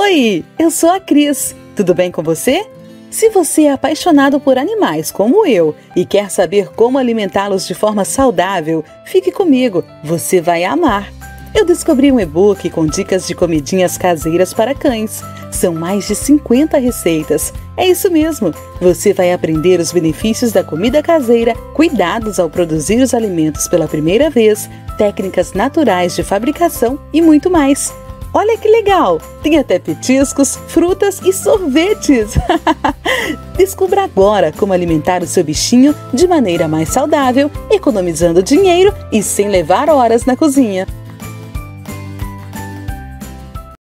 Oi, eu sou a Cris. Tudo bem com você? Se você é apaixonado por animais como eu e quer saber como alimentá-los de forma saudável, fique comigo, você vai amar. Eu descobri um e-book com dicas de comidinhas caseiras para cães. São mais de 50 receitas. É isso mesmo, você vai aprender os benefícios da comida caseira, cuidados ao produzir os alimentos pela primeira vez, técnicas naturais de fabricação e muito mais. Olha que legal! Tem até petiscos, frutas e sorvetes! Descubra agora como alimentar o seu bichinho de maneira mais saudável, economizando dinheiro e sem levar horas na cozinha.